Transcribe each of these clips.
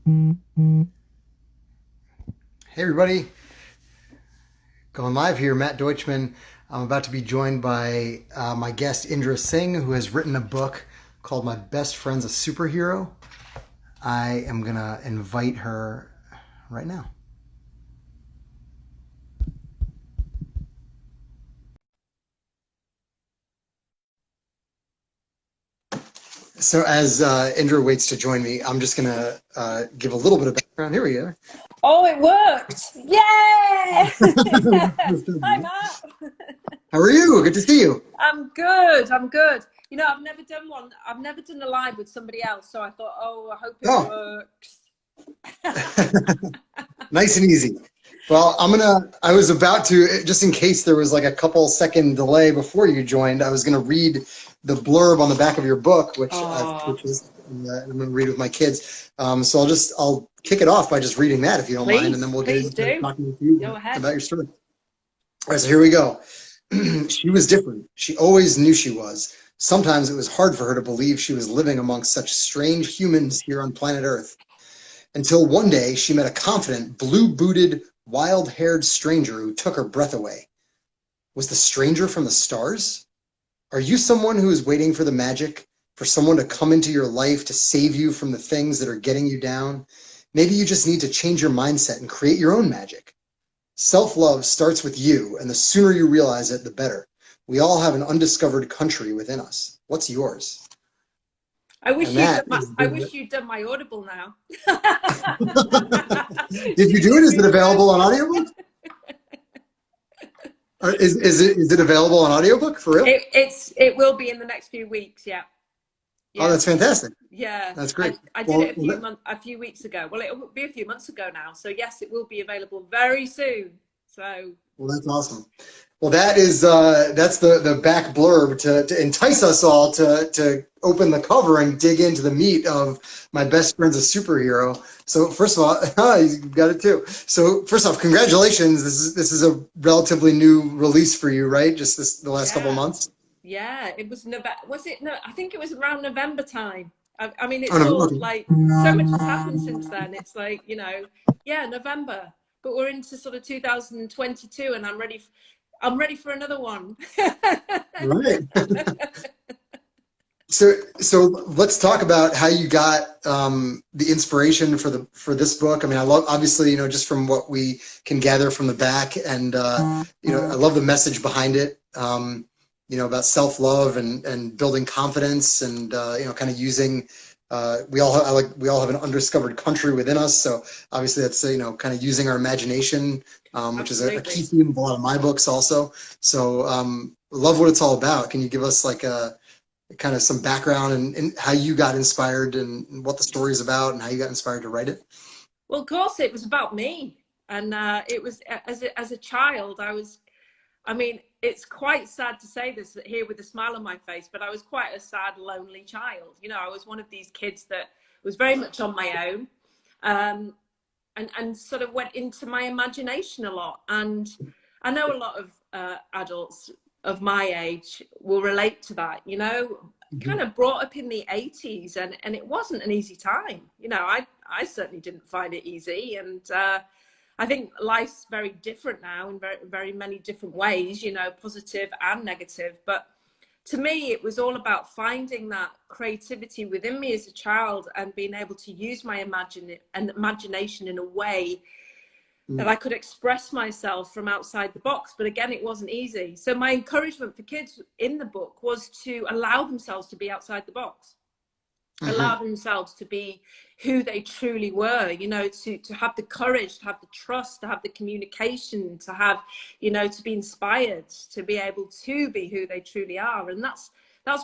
Hey everybody, going live here, Matt Deutschman. I'm about to be joined by my guest Indra, who has written a book called My Best Friend's a Superhero. I am gonna invite her right now. So as Indra waits to join me, I'm just gonna give a little bit of background. Here we go. Oh, it worked! Yay! Hi, Matt. How are you? Good to see you. I'm good. I'm good. You know, I've never done one. I've never done a live with somebody else, so I thought, oh, I hope it Oh, works. nice and easy. Well, I was about to, just in case there was like a couple second delay before you joined, I was going to read the blurb on the back of your book, which I've Oh, purchased, and I'm going to read with my kids. So I'll kick it off by just reading that if you don't mind, and then we'll get please into do. talking with you Go ahead. about your story. All right, so here we go. She was different. She always knew she was. Sometimes it was hard for her to believe she was living amongst such strange humans here on planet Earth. Until one day she met a confident, blue-booted, wild-haired stranger who took her breath away. Was the stranger from the stars? Are you someone who is waiting for the magic, for someone to come into your life to save you from the things that are getting you down? Maybe you just need to change your mindset and create your own magic. Self-love starts with you, and the sooner you realize it, the better. We all have an undiscovered country within us. What's yours? I wish And you'd that done my, is I the... wish you'd done my Audible now. Did you You do it? did Is me it the available best. on audiobook? Or is it available on audiobook for real? It will be in the next few weeks. Yeah, Oh, yeah. that's fantastic. Yeah, That's I, great. I did it Well, well, a few weeks ago. Well, it will be a few months ago now. So yes, it will be available very soon. So that's awesome. Well, that's the back blurb to entice us all to open the cover and dig into the meat of My Best Friend's a Superhero. So first of all, you got it too. So first off, congratulations. This is a relatively new release for you, right? Just the last couple of yeah, months. yeah. It was November. Was it? No, I think it was around November time. I mean, Oh it's no, all okay. like so much has happened since then. It's like, yeah, November. But we're into sort of 2022, and I'm ready for another one. Right. So let's talk about how you got the inspiration for this book. I mean, I love obviously just from what we can gather from the back, and I love the message behind it. About self-love and building confidence, and kind of using. We all have an undiscovered country within us, so obviously that's kind of using our imagination, which is a key Absolutely. theme of a lot of my books also. So love what it's all about. Can you give us like a kind of some background and how you got inspired and what the story is about and how you got inspired to write it? Well, of course, it was about me, and it was as a child. I mean, it's quite sad to say this here with a smile on my face, but I was quite a sad, lonely child. I was one of these kids that was very much on my own, um, and sort of went into my imagination a lot. And I know a lot of adults of my age will relate to that. Mhm. Kind of brought up in the 80s, and it wasn't an easy time. I certainly didn't find it easy, and I think life's very different now in very, very many different ways, positive and negative. But to me, it was all about finding that creativity within me as a child and being able to use my imagination in a way that Mm. I could express myself from outside the box. But again, it wasn't easy. So my encouragement for kids in the book was to allow themselves to be outside the box, allow Mhm. themselves to be who they truly were, to have the courage, to have the trust, to have the communication, to have, to be inspired, to be able to be who they truly are. And that's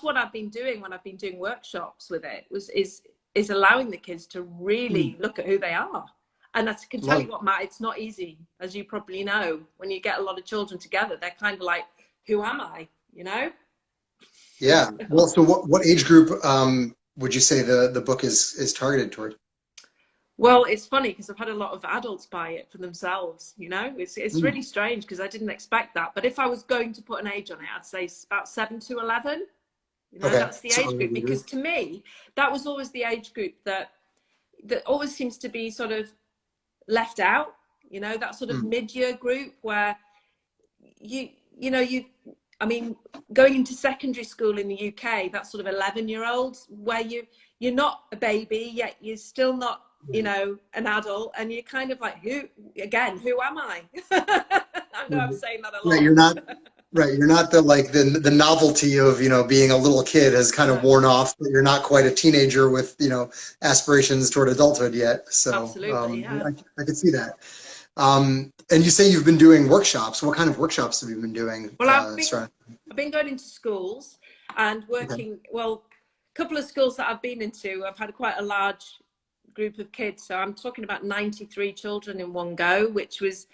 what I've been doing when I've been doing workshops with it, is allowing the kids to Mm. really look at who they are. And I can tell Love you it. what, Matt, it's not easy, as you probably know. When you get a lot of children together, they're kind of like, who am I, Yeah. Well, so what age group would you say the book is targeted toward? Well, it's funny because I've had a lot of adults buy it for themselves. It's Mm. really strange because I didn't expect that. But if I was going to put an age on it, I'd say it's about 7 to 11. Okay. That's the So age early group, because readers. to me, that was always the age group that that always seems to be sort of left out, you know, that sort of mid-year group where I mean, going into secondary school in the UK, that sort of 11-year-olds where you're not a baby yet, you're still not, you know, an adult, and you're kind of like, who am I? I know I'm saying that a lot. Right, you're not right. You're not the novelty of, you know, being a little kid has kind of worn off, but you're not quite a teenager with, you know, aspirations toward adulthood yet. So Absolutely, yeah. I can see that. And you say you've been doing workshops. What kind of workshops have you been doing? Well, I've been going into schools and working. Okay. Well, a couple of schools that I've been into, I've had quite a large group of kids. So I'm talking about 93 children in one go, which was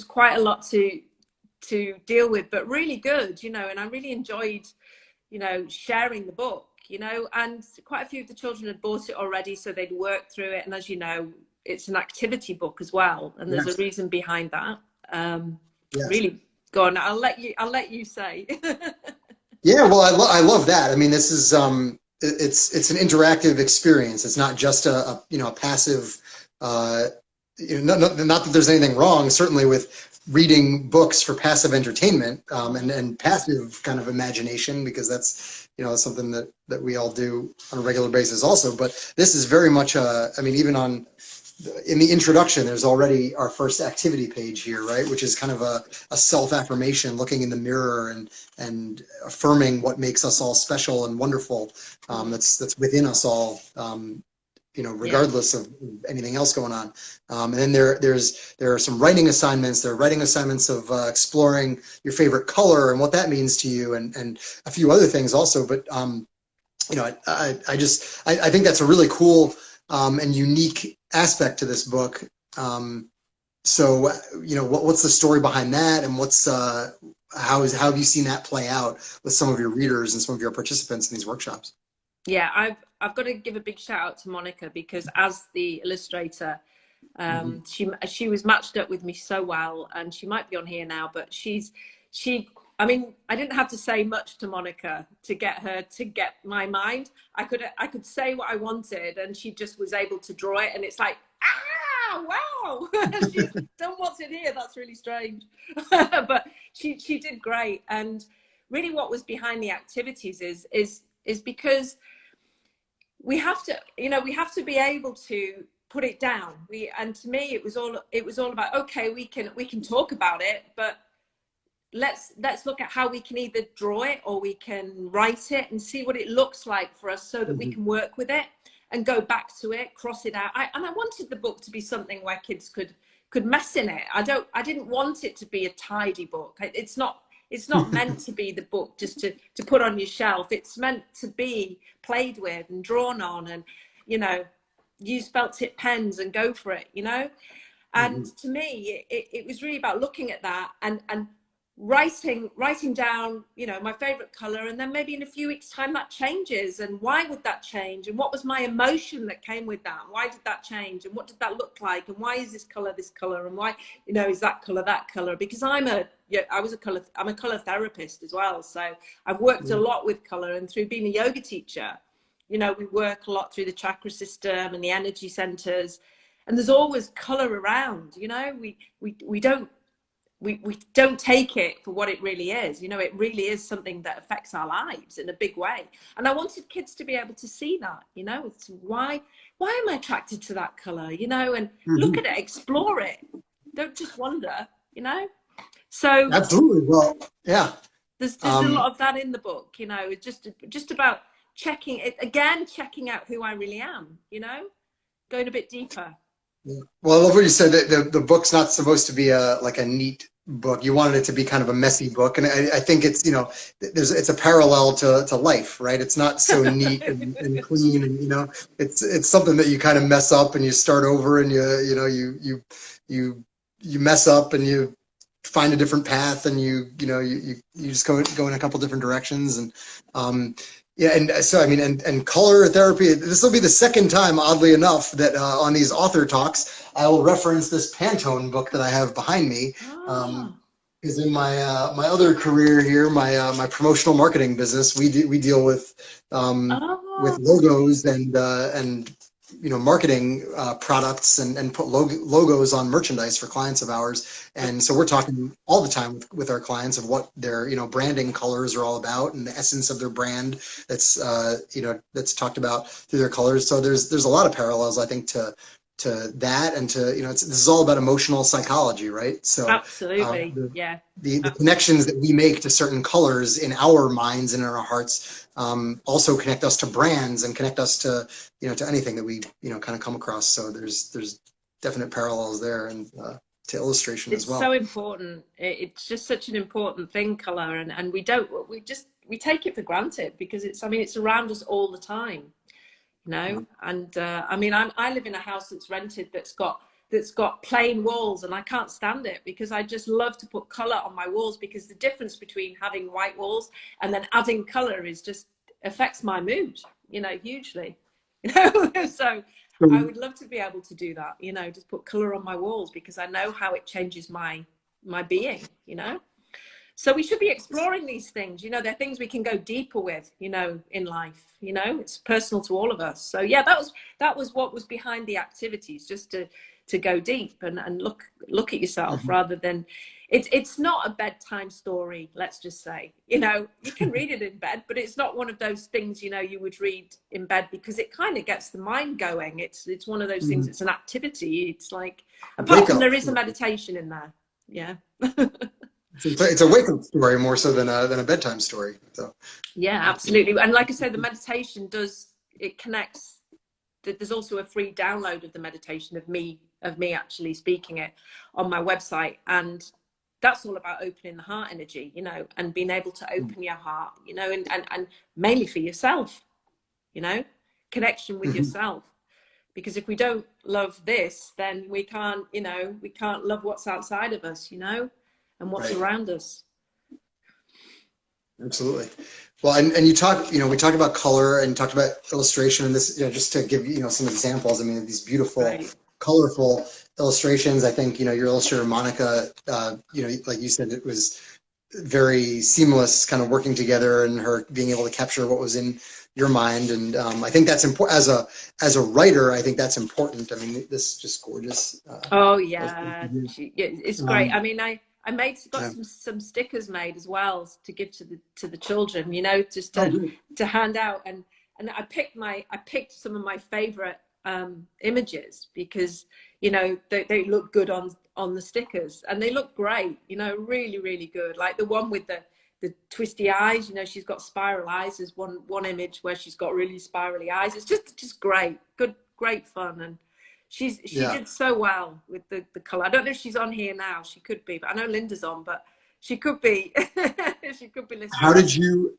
quite a lot to deal with, but really good, you know. And I really enjoyed, you know, sharing the book, you know. And quite a few of the children had bought it already, so they'd worked through it. And as you know, it's an activity book as well, and there's a reason behind that. Really, go on. I'll let you say. Yeah, well, I love that. I mean, this is it's an interactive experience. It's not just a passive. You know, not that there's anything wrong, certainly, with reading books for passive entertainment and passive kind of imagination, because that's, you know, something that we all do on a regular basis also. But this is very much I mean, even in the introduction, there's already our first activity page here, right? Which is kind of a self-affirmation, looking in the mirror and affirming what makes us all special and wonderful. That's within us all, you know, regardless of anything else going on. And then there are some writing assignments. There are writing assignments of exploring your favorite color and what that means to you, and a few other things also. But you know, I think that's a really cool and unique aspect to this book. So, you know, what's the story behind that, and how have you seen that play out with some of your readers and some of your participants in these workshops? Yeah, I've got to give a big shout out to Monica, because as the illustrator, she was matched up with me so well, and she might be on here now, but I mean, I didn't have to say much to Monica to get her to get my mind. I could say what I wanted, and she just was able to draw it. And it's like, wow, she's done what's in here. That's really strange. But she did great. And really what was behind the activities is because we have to be able to put it down. And to me, it was all about, okay, we can talk about it, but let's look at how we can either draw it or we can write it and see what it looks like for us, so that we can work with it and go back to it, cross it out. And I wanted the book to be something where kids could mess in it. I didn't want it to be a tidy book. It's not meant to be the book just to put on your shelf. It's meant to be played with and drawn on, and, you know, use felt tip pens and go for it, you know. And to me, it was really about looking at that and writing down, you know, my favorite color, and then maybe in a few weeks' time that changes, and why would that change, and what was my emotion that came with that, why did that change, and what did that look like, and why is this color, and why, you know, is that color, because I'm a color therapist as well, so I've worked a lot with color, and through being a yoga teacher, you know, we work a lot through the chakra system and the energy centers, and there's always color around, you know. We don't take it for what it really is. You know, it really is something that affects our lives in a big way. And I wanted kids to be able to see that, you know, it's why am I attracted to that color, you know, and look at it, explore it. Don't just wonder, you know. So absolutely. Well, yeah. There's a lot of that in the book, you know. It's just about checking out who I really am, you know, going a bit deeper. Yeah. Well, I love what you said, that the book's not supposed to be a neat book. You wanted it to be kind of a messy book, and I think it's, you know, it's a parallel to life, right? It's not so neat and clean, and, you know, it's something that you kind of mess up and you start over, and you mess up and you find a different path, and you just go in a couple different directions, and yeah, and so I mean, and color therapy. This will be the second time, oddly enough, that on these author talks, I will reference this Pantone book that I have behind me. Because in my other career here, my promotional marketing business, we deal with logos and marketing products and put logos on merchandise for clients of ours. And so we're talking all the time with our clients of what their, branding colors are all about and the essence of their brand that's, that's talked about through their colors. So there's a lot of parallels, I think, to that, and to, this is all about emotional psychology, right? So absolutely, yeah. The connections that we make to certain colors in our minds and in our hearts also connect us to brands and connect us to, to anything that we, kind of come across. So there's definite parallels there, and to illustration as well. It's so important. It's just such an important thing, color, and we take it for granted because it's around us all the time. And I live in a house that's rented that's got plain walls, and I can't stand it because I just love to put color on my walls, because the difference between having white walls and then adding color is just affects my mood, hugely. So I would love to be able to do that, just put color on my walls, because I know how it changes my being, So we should be exploring these things, they're things we can go deeper with, in life, it's personal to all of us. So yeah, that was what was behind the activities, just to go deep and look at yourself, rather than, it's not a bedtime story, let's just say, you can read it in bed, but it's not one of those things, you would read in bed, because it kind of gets the mind going. It's one of those things, it's an activity. It's like, apart from there is a meditation in there. Yeah. It's a wake-up story more so than a bedtime story. So yeah, absolutely. And like I said, the meditation connects. There's also a free download of the meditation of me actually speaking it on my website, and that's all about opening the heart energy, and being able to open your heart, and mainly for yourself, connection with yourself. Because if we don't love this, then we can't love what's outside of us, and what's around us. Absolutely. Well, and you talk, we talked about color and talked about illustration, and this, just to give some examples. I mean, these beautiful, colorful illustrations. I think, your illustrator, Monica, like you said, it was very seamless kind of working together, and her being able to capture what was in your mind. And I think that's important as a writer. I think that's important. I mean, this is just gorgeous. Oh yeah, it's great. I mean, I got some stickers made as well to give to the children, just to hand out, and I picked some of my favorite images, because they look good on the stickers, and they look great, really, really good. Like the one with the twisty eyes, she's got spiral eyes. There's one image where she's got really spirally eyes. It's just great, great fun. And she did so well with the color. I don't know if she's on here now. She could be, but I know Linda's on, but she could be. She could be listening. How did you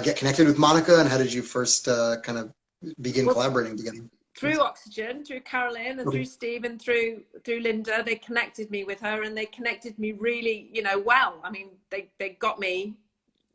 get connected with Monica, and how did you first kind of begin collaborating together? Through Oxygen, through Carolyn, and through Steve, and through Linda. They connected me with her, and they connected me really, well. I mean, they got me.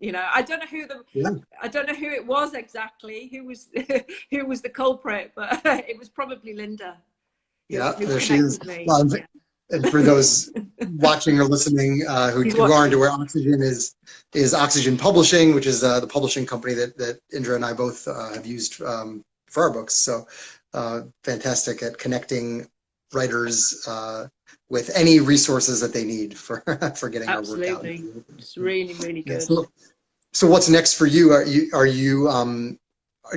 I don't know who it was exactly, who was the culprit, but it was probably Linda. Yeah, there she is. And for those watching or listening who aren't aware, Oxygen is Oxygen Publishing, which is the publishing company that Indra and I both have used for our books. So fantastic at connecting writers with any resources that they need for getting our work out. Absolutely, it's really, really good. So what's next for you?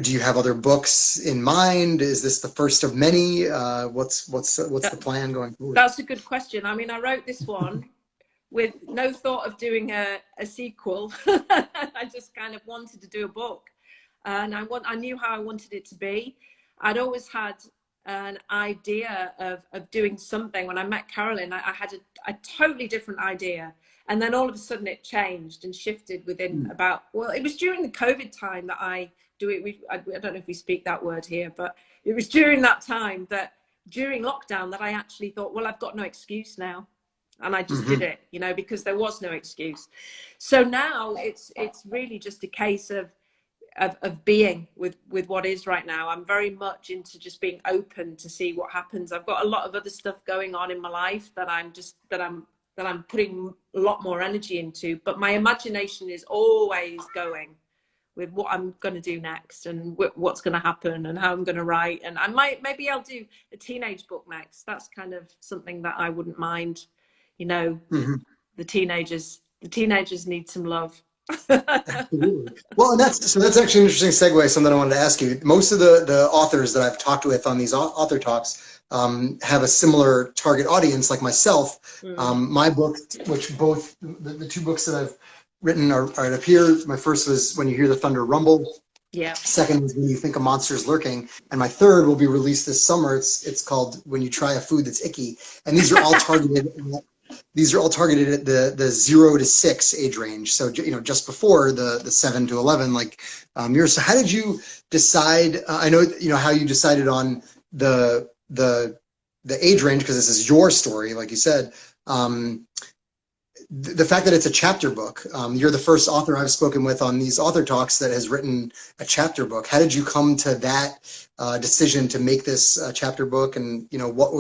Do you have other books in mind? Is this the first of many? What's the plan going forward? That's a good question. I mean, I wrote this one with no thought of doing a sequel. I just kind of wanted to do a book, and I knew how I wanted it to be. I'd always had an idea of doing something. When I met Carolyn, I had a totally different idea. And then all of a sudden it changed and shifted within it was during the COVID time that I don't know if we speak that word here, but it was during that time, that during lockdown, that I actually thought, well, I've got no excuse now. And I just did it, because there was no excuse. So now it's really just a case of being with what is right now. I'm very much into just being open to see what happens. I've got a lot of other stuff going on in my life that I'm putting a lot more energy into, but my imagination is always going what I'm going to do next and what's going to happen and how I'm going to write. And maybe I'll do a teenage book next. That's kind of something that I wouldn't mind, you know. Mm-hmm. The teenagers need some love. Absolutely. Well, and that's actually an interesting segue. Something I wanted to ask you. Most of the authors that I've talked with on these author talks have a similar target audience, like myself. My book, which both the two books that I've written are up here. My first was When You Hear the Thunder Rumble. Yeah. Second is When You Think a Monster's Lurking, and my third will be released this summer. It's called When You Try a Food That's Icky, and these are all targeted. These are all targeted at the 0 to 6 age range. So, you know, just before the 7 to 11, like yours. So how did you decide? I know, you know, how you decided on the age range, because this is your story, like you said. The fact that it's a chapter book. You're the first author I've spoken with on these author talks that has written a chapter book. How did you come to that decision to make this chapter book? And, you know, what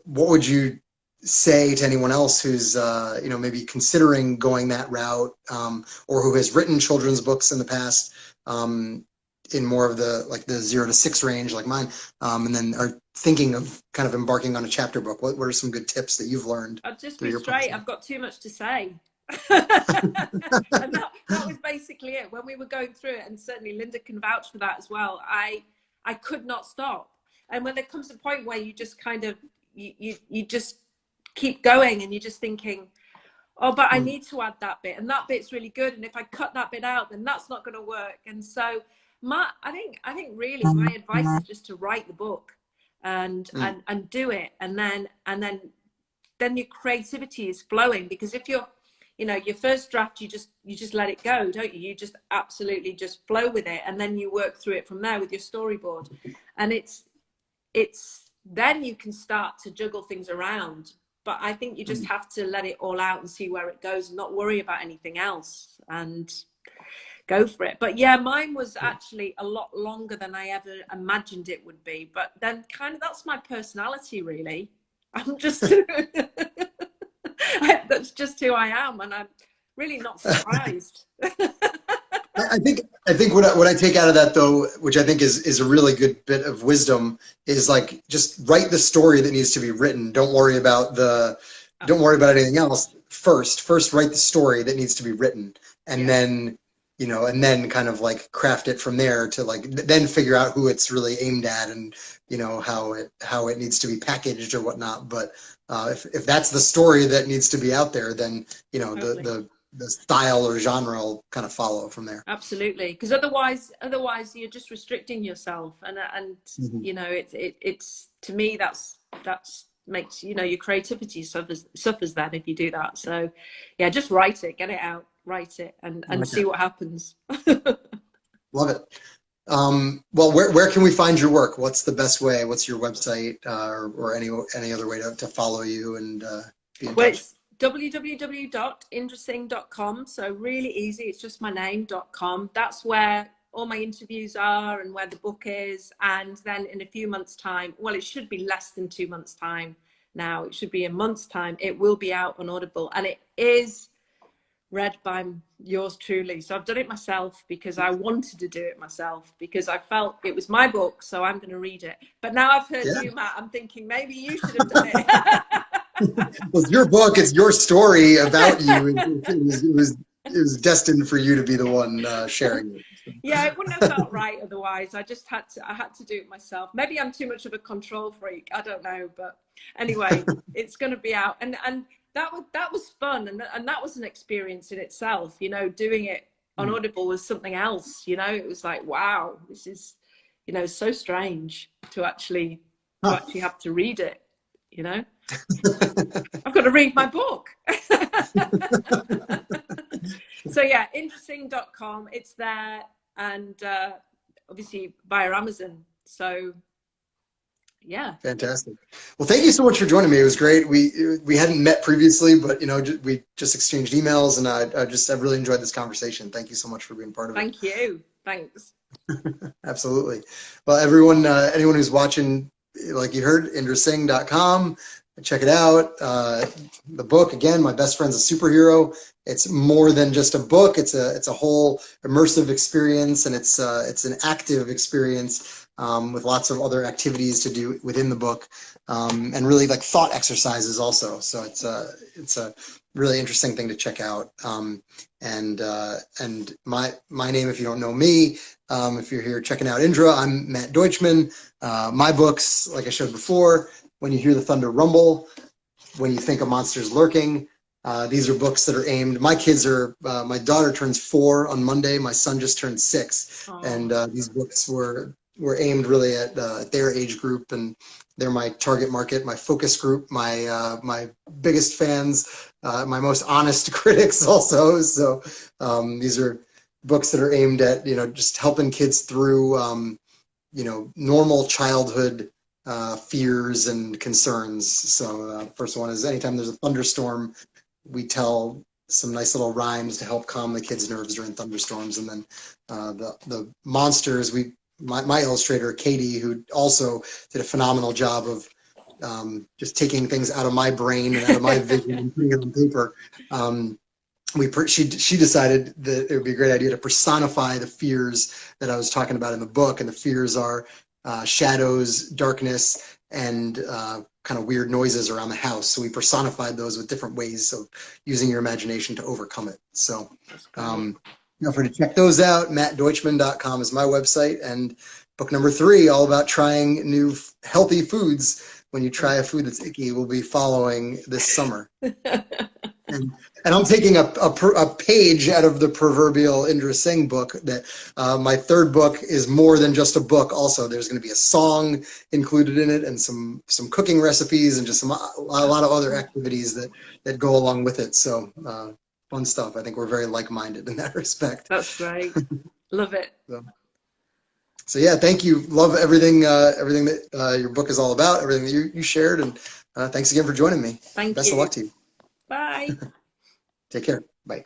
would you say to anyone else who's you know, maybe considering going that route, or who has written children's books in the past, in more of the 0 to 6 range like mine, and then are thinking of kind of embarking on a chapter book? What are some good tips that you've learned? I'll just be straight. I've got too much to say. And that was basically it when we were going through it, and certainly Linda can vouch for that as well. I could not stop, and when there comes a point where you just kind of you just keep going, and you're just thinking, oh, but I need to add that bit, and that bit's really good, and if I cut that bit out, then that's not going to work. And so I think really my advice is just to write the book and do it, and then your creativity is flowing. Because if you're, you know, your first draft, you just let it go, don't you? You just absolutely just flow with it, and then you work through it from there with your storyboard, and it's then you can start to juggle things around. But I think you just have to let it all out and see where it goes, and not worry about anything else, and go for it. But yeah, mine was actually a lot longer than I ever imagined it would be. But then kind of that's my personality, really. I'm just that's just who I am, and I'm really not surprised. I think what I take out of that, though, which I think is a really good bit of wisdom, is like, just write the story that needs to be written. Don't worry about anything else. First write the story that needs to be written, and then, you know, and then kind of like craft it from there to like then figure out who it's really aimed at, and, you know, how it needs to be packaged or whatnot. But if that's the story that needs to be out there, then, you know, totally. The style or genre will kind of follow from there. Absolutely, because otherwise you're just restricting yourself, and you know, it's to me that's makes, you know, your creativity suffers then if you do that. So yeah, just write it, get it out, write it, and see what happens. Love it. Well, where can we find your work? What's the best way? What's your website, or any other way to follow you and be in touch? It's www.indrasingh.com. So really easy. It's just my name.com. That's where all my interviews are and where the book is. And then in a few months' time, well, it should be less than 2 months' time now. It should be a month's time. It will be out on Audible, and it is read by yours truly. So I've done it myself because I wanted to do it myself, because I felt it was my book, so I'm going to read it. But now I've heard you, Matt, I'm thinking maybe you should have done it. Well, it's your book. It's your story about you. It was destined for you to be the one sharing it. Yeah, it wouldn't have felt right otherwise. I had to do it myself. Maybe I'm too much of a control freak. I don't know, but anyway, it's going to be out, and that was fun, and that was an experience in itself. You know, doing it on Audible was something else. You know, it was like, wow, this is, you know, so strange to actually have to read it. You know, I've got to read my book. So yeah, Indrasingh.com, it's there, and obviously via Amazon. So yeah. Fantastic. Well, thank you so much for joining me. It was great. We hadn't met previously, but, you know, we just exchanged emails, and I've really enjoyed this conversation. Thank you so much for being part of it. Thank you. Thanks. Absolutely. Well, everyone, anyone who's watching, like you heard, Indrasingh.com. check it out. The book, again, My Best Friend's a Superhero. It's more than just a book. It's a whole immersive experience, and it's an active experience with lots of other activities to do within the book, and really like thought exercises also. So it's a really interesting thing to check out. And my name, if you don't know me, if you're here checking out Indra, I'm Matt Deutschman. My books, like I showed before, When You Hear the Thunder Rumble, When You Think a Monster's Lurking. These are books that are aimed. My kids are. My daughter turns 4 on Monday. My son just turned 6, and these books were aimed really at their age group, and they're my target market, my focus group, my biggest fans, my most honest critics also. So these are books that are aimed at just helping kids through normal childhood fears and concerns. So first one is anytime there's a thunderstorm, we tell some nice little rhymes to help calm the kids' nerves during thunderstorms. And then the monsters, my illustrator, Katie, who also did a phenomenal job of just taking things out of my brain and out of my vision and putting it on paper. She decided that it would be a great idea to personify the fears that I was talking about in the book. And the fears are shadows, darkness, and kind of weird noises around the house. So we personified those with different ways of using your imagination to overcome it. So feel free to check those out. MattDeutschman.com is my website. And book number 3, all about trying new healthy foods. When you try a food that's icky, will be following this summer. And I'm taking a page out of the proverbial Indra Singh book. That my 3rd book is more than just a book. Also, there's going to be a song included in it, and some cooking recipes, and just a lot of other activities that go along with it. So fun stuff. I think we're very like-minded in that respect. That's great. Love it. So yeah, thank you. Love everything that your book is all about. Everything that you shared, and thanks again for joining me. Thank you. Best of luck to you. Bye. Take care. Bye.